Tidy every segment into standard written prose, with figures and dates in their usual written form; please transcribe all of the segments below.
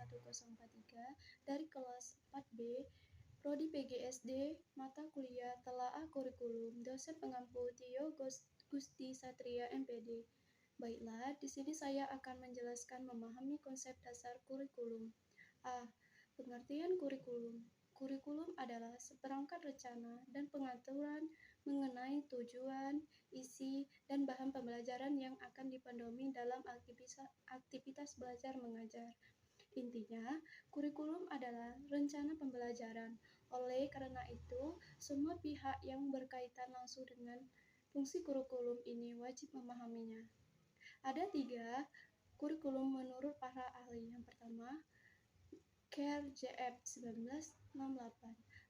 1043 dari kelas 4B, Prodi PGSD, mata kuliah Telaah Kurikulum, dosen pengampu Tio Gusti Satria MPD. Baiklah, di sini saya akan menjelaskan memahami konsep dasar kurikulum. A. Pengertian kurikulum. Kurikulum adalah seperangkat rencana dan pengaturan mengenai tujuan, isi, dan bahan pembelajaran yang akan dipedomi dalam aktivitas belajar mengajar. Intinya, kurikulum adalah rencana pembelajaran. Oleh karena itu, semua pihak yang berkaitan langsung dengan fungsi kurikulum ini wajib memahaminya. Ada 3 kurikulum menurut para ahli. Yang pertama, Care JF 1968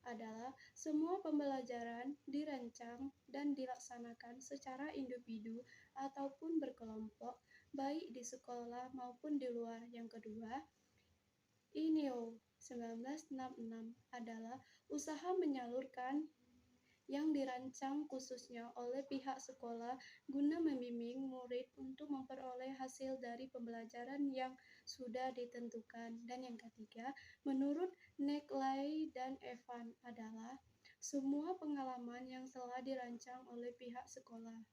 adalah semua pembelajaran dirancang dan dilaksanakan secara individu ataupun berkelompok, baik di sekolah maupun di luar. Yang kedua, INEO 1966 adalah usaha menyalurkan yang dirancang khususnya oleh pihak sekolah guna membimbing murid untuk memperoleh hasil dari pembelajaran yang sudah ditentukan. Dan yang ketiga, menurut Neckley dan Evan adalah semua pengalaman yang telah dirancang oleh pihak sekolah.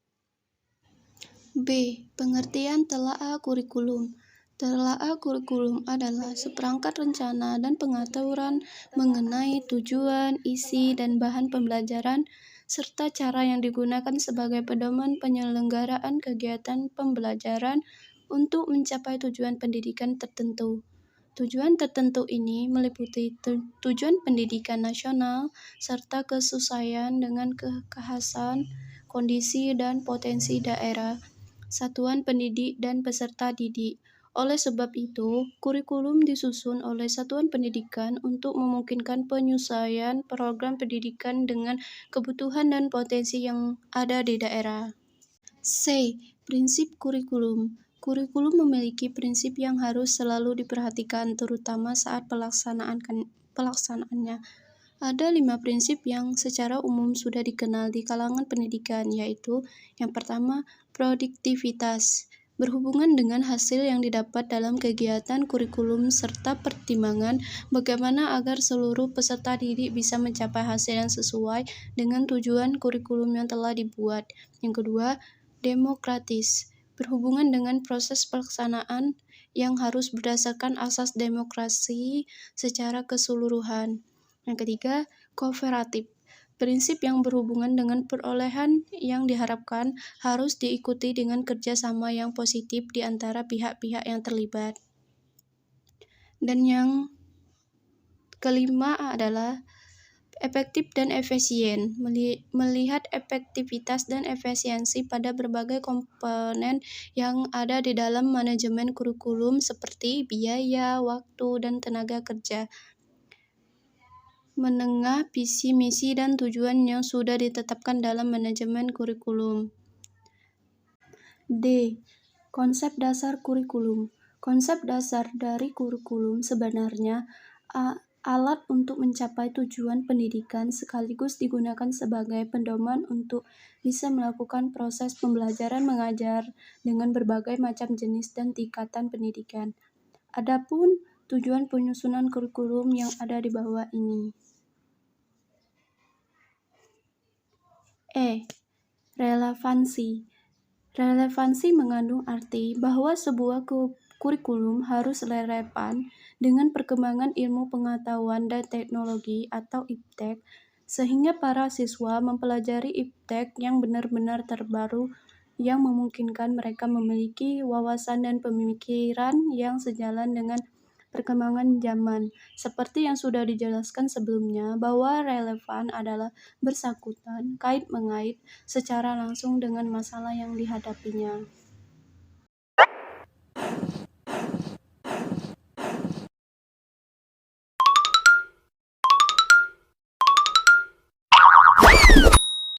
B. Pengertian telaah kurikulum. Telaah kurikulum adalah seperangkat rencana dan pengaturan mengenai tujuan, isi, dan bahan pembelajaran, serta cara yang digunakan sebagai pedoman penyelenggaraan kegiatan pembelajaran untuk mencapai tujuan pendidikan tertentu. Tujuan tertentu ini meliputi tujuan pendidikan nasional, serta kesesuaian dengan kekhasan, kondisi, dan potensi daerah, satuan pendidik, dan peserta didik. Oleh sebab itu, kurikulum disusun oleh satuan pendidikan untuk memungkinkan penyesuaian program pendidikan dengan kebutuhan dan potensi yang ada di daerah. C. Prinsip kurikulum. Kurikulum memiliki prinsip yang harus selalu diperhatikan, terutama saat pelaksanaannya. Ada 5 prinsip yang secara umum sudah dikenal di kalangan pendidikan, yaitu yang pertama, produktivitas. Berhubungan dengan hasil yang didapat dalam kegiatan kurikulum serta pertimbangan bagaimana agar seluruh peserta didik bisa mencapai hasil yang sesuai dengan tujuan kurikulum yang telah dibuat. Yang kedua, demokratis. Berhubungan dengan proses pelaksanaan yang harus berdasarkan asas demokrasi secara keseluruhan. Yang ketiga, kooperatif. Prinsip yang berhubungan dengan perolehan yang diharapkan harus diikuti dengan kerjasama yang positif di antara pihak-pihak yang terlibat. Dan yang kelima adalah efektif dan efisien. Melihat efektivitas dan efisiensi pada berbagai komponen yang ada di dalam manajemen kurikulum seperti biaya, waktu, dan tenaga kerja. Menengah visi, misi, dan tujuan yang sudah ditetapkan dalam manajemen kurikulum. D. Konsep dasar kurikulum. Konsep dasar dari kurikulum sebenarnya alat untuk mencapai tujuan pendidikan sekaligus digunakan sebagai pedoman untuk bisa melakukan proses pembelajaran mengajar dengan berbagai macam jenis dan tingkatan pendidikan. Adapun tujuan penyusunan kurikulum yang ada di bawah ini. E. Relevansi. Relevansi mengandung arti bahwa sebuah kurikulum harus relevan dengan perkembangan ilmu pengetahuan dan teknologi atau IPTEK, sehingga para siswa mempelajari IPTEK yang benar-benar terbaru yang memungkinkan mereka memiliki wawasan dan pemikiran yang sejalan dengan perkembangan zaman. Seperti yang sudah dijelaskan sebelumnya, bahwa relevan adalah bersangkutan, kait-mengait secara langsung dengan masalah yang dihadapinya.